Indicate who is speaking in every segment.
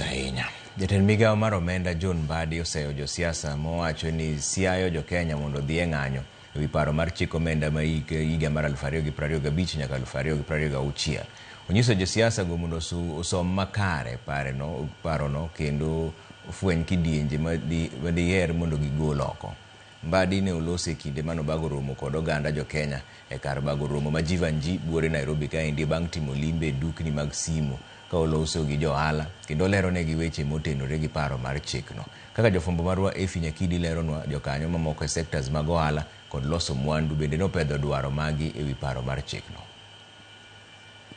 Speaker 1: ahinya. Jatend migawo mar omenda John Mbadi oseyo josiasa mowacho ni siayo jo Kenya mondo dhi e ng'anyo ewi paro mar chik omenda ma higa mar 2025 nyaka 2026. Onyiso josiasa go mondo osom makare parono kendo fweny kidienje madiher mondo gigol oko. Mbadi ne oloso e kinde mano bago romo kod oganda jo Kenya e kar bago romo ma Jivanji buore Nairobi kaendi bang' timo limbe dukni mag simu ka oloso gi johala kendo lero ne gi weche motenore gi paro mar chikno. Kaka jofwambo marwa Efi Nyakidi leronwa jokanyo mamoko e sectors mag ohala kod loso mwandu bende nopedho dwaro magi ewi paro mar chikno.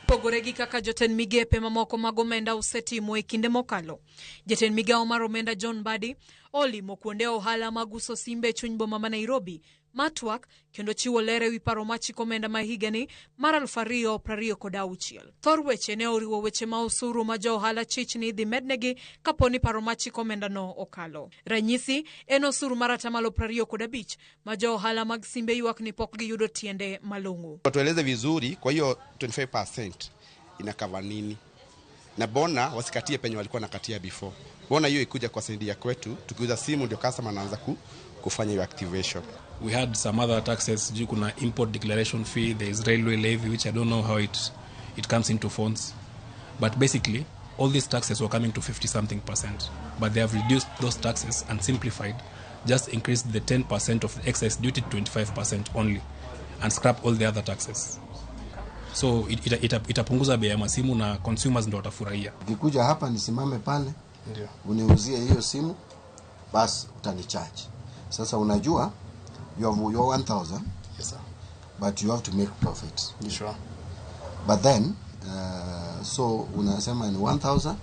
Speaker 2: Pogore gi kaka jotend migepe mamoko mag omenda osetimo e kinde mokalo. Jatend migawo mar omenda John Mbadi olimo kuonde ohala mag uso simbe chuny boma ma Nairobi matwak kendo chiwo lere ewi paro mar chik omenda ma higani mar 2026. Thor weche ne oriwo weche ma osuru ma jo ohala chich ni dhi mednegi kaponi paro mar chik omenda no okalo. Ranyisi en osuru mar 25% ma jo ohala mag simbe ywak ni pok giyudo tiende malong'o.
Speaker 3: Tueleze vizuri kwa hiyo 25% inakava nini? Na bona wasikatie penye walikuwa nakatia before. Bona hiyo ikuja kwa sendi ya kwetu, tukiuza simu ndio customer anaanza kufanya hiyo activation.
Speaker 4: We had some other taxes, kuna import declaration fee, there is railway levy, which I don't know how it comes into phones. But basically, all these taxes were coming to 50-something%. But they have reduced those taxes and simplified, just increased the 10% of the excise duty to 25% only, and scrap all the other taxes. So itapunguza bei ya masimu na consumers ndio watafurahia.
Speaker 5: Ukikuja hapa nisimame pale, ndio uniuzie hiyo simu, basi utanicharge. Sasa unajua you have your 1,000.
Speaker 3: Yes sir.
Speaker 5: But you have to make profit.
Speaker 3: Sure.
Speaker 5: But then so unasema ni 1,000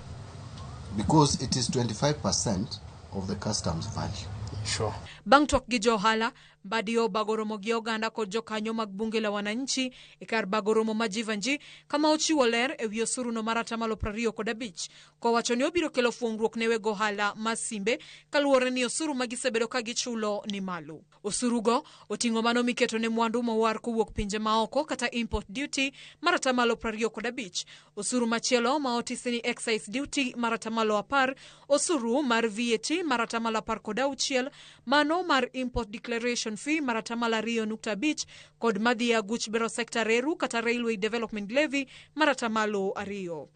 Speaker 5: because it is 25% of the customs value.
Speaker 3: Sure.
Speaker 2: Bang' twak gi johala, Mbadi bagoromo gi oganda kod jokanyo mag bunge la wananchi e kar bagoromo ma Jivanji kama ochiwo ler ewi osuru no mar 25% kowacho ni obiro kelo fuong'ruok ne weg ohala ma simbe kaluwore ni osuru ma gisebedo ka gichulo ni malo. Osuru go oting'o mano miketo ne mwandu mowar kowuok pinje maoko kata import duty mar 25%, osuru machielo ma otisi ni excise duty mar 10%, osuru mar VAT mar 16%, mano mar import declaration fee mar 2.5% kod madhi aguch bero sector reru kata railway development levy mar 2%.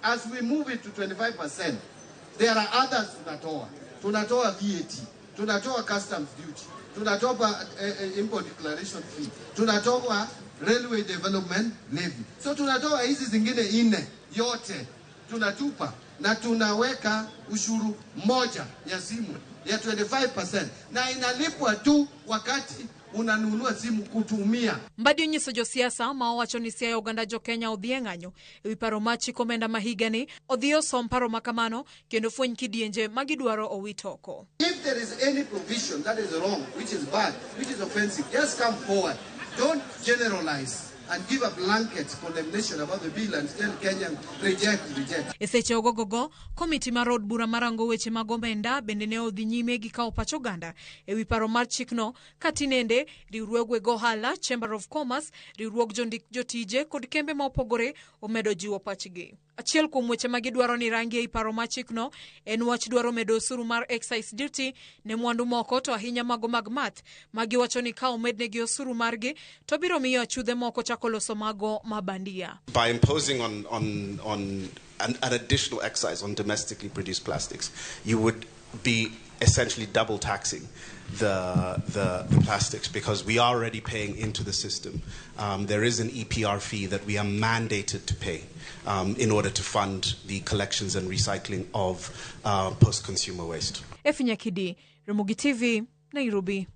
Speaker 6: As we move it to 25%, there are others tunatoa VAT, tunatoa customs duty, tunatoa import declaration fee, tunatoa railway development levy. So tunatoa hizi zingine ine yote tunatupa na tunaweka ushuru moja ya simu ya 25% na inalipwa tu wakati unanunua simu kutumia.
Speaker 2: Mbadi onyiso josiasa ma owacho ni siayo oganda jo Kenya odhi e ng'anyo ewi paro mar chik omenda ma higani odhi osom paro makamano kendo fweny kidienje ma gidwaro owit oko.
Speaker 6: If there is any provision that is wrong, which is bad, which is offensive, just come forward. Don't generalize and give a blanket condemnation about the bill and tell Kenyan reject.
Speaker 2: Eseche ogogogo, komiti mar od bura marango weche mag omenda bende ne odhi nyime gi kawo pach oganda ewi paro mar chikno katinende riwruog weg ohala, Chamber of Commerce, riwruog jondik jotije kod kembe ma opogore omedo jiwo pachgi. Achiel kuom weche ma gidwaro ni rangi ei paro mar chikno en wach dwaro medo osuru mar excise duty ne mwandu moko to ahinya mago mag math ma giwacho ni ka omednegi osuru margi to biro miyo achudhe moko chako loso mago mabandia.
Speaker 3: By imposing on an additional excise on domestically produced plastics, you would be essentially double taxing the plastics because we are already paying into the system. There is an EPR fee that we are mandated to pay in order to fund the collections and recycling of post-consumer waste.
Speaker 2: Efi Nyakidi, Ramogi TV, Nairobi.